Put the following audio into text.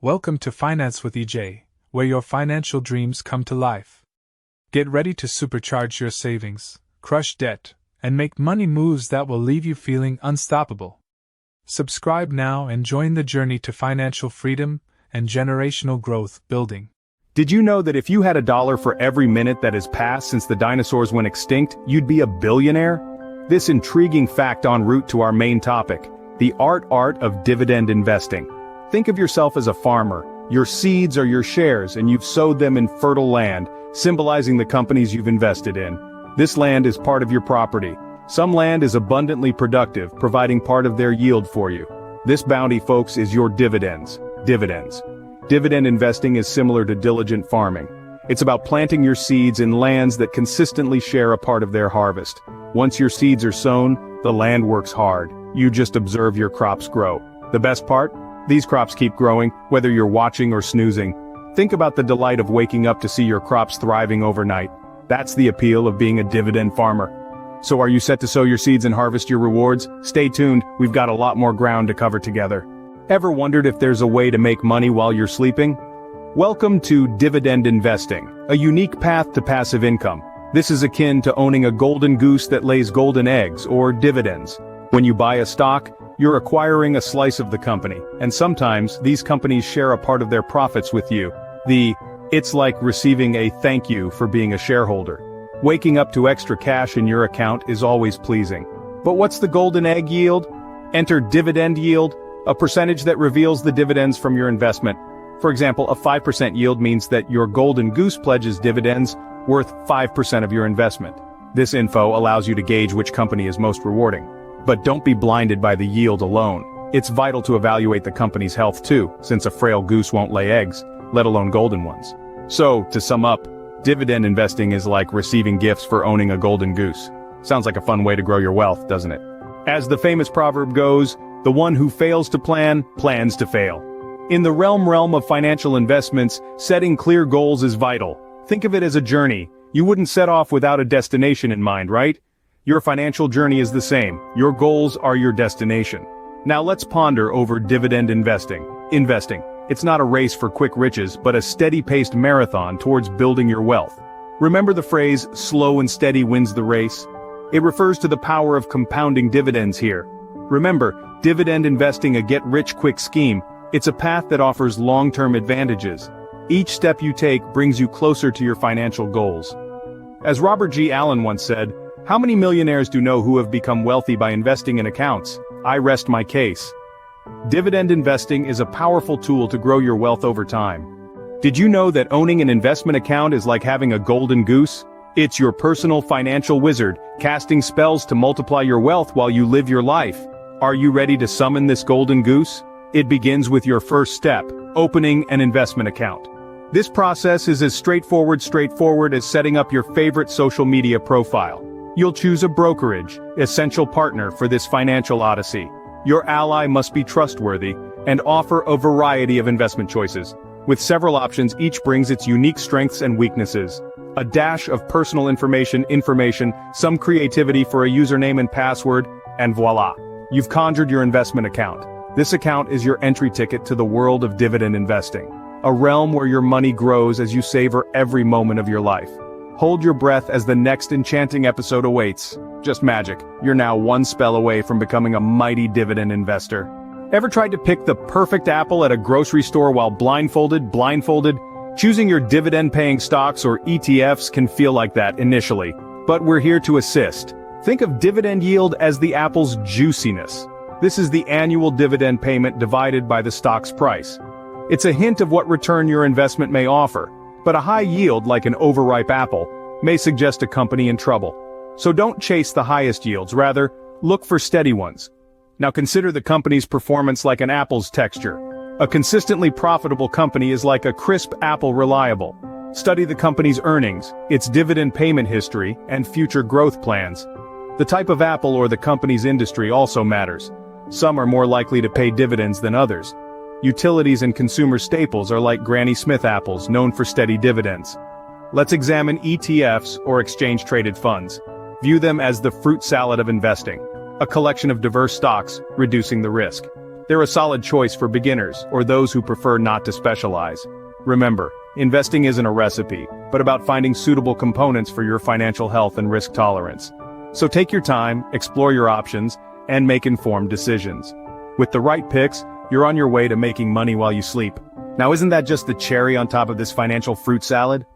Welcome to Finance with EJ, where your financial dreams come to life. Get ready to supercharge your savings, crush debt, and make money moves that will leave you feeling unstoppable. Subscribe now and join the journey to financial freedom and generational growth building. Did you know that if you had $1 for every minute that has passed since the dinosaurs went extinct, you'd be a billionaire? This intriguing fact en route to our main topic, the art of dividend investing. Think of yourself as a farmer. Your seeds are your shares and you've sowed them in fertile land, symbolizing the companies you've invested in. This land is part of your property. Some land is abundantly productive, providing part of their yield for you. This bounty, folks, is your dividends. Dividend investing is similar to diligent farming. It's about planting your seeds in lands that consistently share a part of their harvest. Once your seeds are sown, the land works hard. You just observe your crops grow. The best part? These crops keep growing, whether you're watching or snoozing. Think about the delight of waking up to see your crops thriving overnight. That's the appeal of being a dividend farmer. So are you set to sow your seeds and harvest your rewards? Stay tuned, we've got a lot more ground to cover together. Ever wondered if there's a way to make money while you're sleeping? Welcome to dividend investing, a unique path to passive income. This is akin to owning a golden goose that lays golden eggs, or dividends. When you buy a stock, you're acquiring a slice of the company, and sometimes these companies share a part of their profits with you. It's like receiving a thank you for being a shareholder. Waking up to extra cash in your account is always pleasing. But what's the golden egg yield? Enter dividend yield, a percentage that reveals the dividends from your investment. For example, a 5% yield means that your golden goose pledges dividends worth 5% of your investment. This info allows you to gauge which company is most rewarding. But don't be blinded by the yield alone. It's vital to evaluate the company's health too, since a frail goose won't lay eggs, let alone golden ones. So, to sum up, dividend investing is like receiving gifts for owning a golden goose. Sounds like a fun way to grow your wealth, doesn't it? As the famous proverb goes, the one who fails to plan, plans to fail. In the realm of financial investments, setting clear goals is vital. Think of it as a journey. You wouldn't set off without a destination in mind, right? Your financial journey is the same. Your goals are your destination. Now let's ponder over dividend investing. It's not a race for quick riches, but a steady-paced marathon towards building your wealth. Remember the phrase, slow and steady wins the race? It refers to the power of compounding dividends here. Remember, dividend investing a get-rich-quick scheme. It's a path that offers long-term advantages. Each step you take brings you closer to your financial goals. As Robert G. Allen once said, how many millionaires do know who have become wealthy by investing in accounts? I rest my case. Dividend investing is a powerful tool to grow your wealth over time. Did you know that owning an investment account is like having a golden goose? It's your personal financial wizard, casting spells to multiply your wealth while you live your life. Are you ready to summon this golden goose? It begins with your first step, opening an investment account. This process is as straightforward as setting up your favorite social media profile. You'll choose a brokerage, essential partner for this financial odyssey. Your ally must be trustworthy and offer a variety of investment choices. With several options, each brings its unique strengths and weaknesses. A dash of personal information, some creativity for a username and password, and voila! You've conjured your investment account. This account is your entry ticket to the world of dividend investing, a realm where your money grows as you savor every moment of your life. Hold your breath as the next enchanting episode awaits. Just magic, you're now one spell away from becoming a mighty dividend investor. Ever tried to pick the perfect apple at a grocery store while blindfolded? Choosing your dividend-paying stocks or ETFs can feel like that initially, but we're here to assist. Think of dividend yield as the apple's juiciness. This is the annual dividend payment divided by the stock's price. It's a hint of what return your investment may offer, but a high yield like an overripe apple may suggest a company in trouble. So don't chase the highest yields, rather, look for steady ones. Now consider the company's performance like an apple's texture. A consistently profitable company is like a crisp apple reliable. Study the company's earnings, its dividend payment history, and future growth plans. The type of apple or the company's industry also matters. Some are more likely to pay dividends than others. Utilities and consumer staples are like Granny Smith apples, known for steady dividends. Let's examine ETFs or exchange-traded funds. View them as the fruit salad of investing, a collection of diverse stocks, reducing the risk. They're a solid choice for beginners or those who prefer not to specialize. Remember, investing isn't a recipe, but about finding suitable components for your financial health and risk tolerance. So take your time, explore your options, and make informed decisions. With the right picks, you're on your way to making money while you sleep. Now, isn't that just the cherry on top of this financial fruit salad?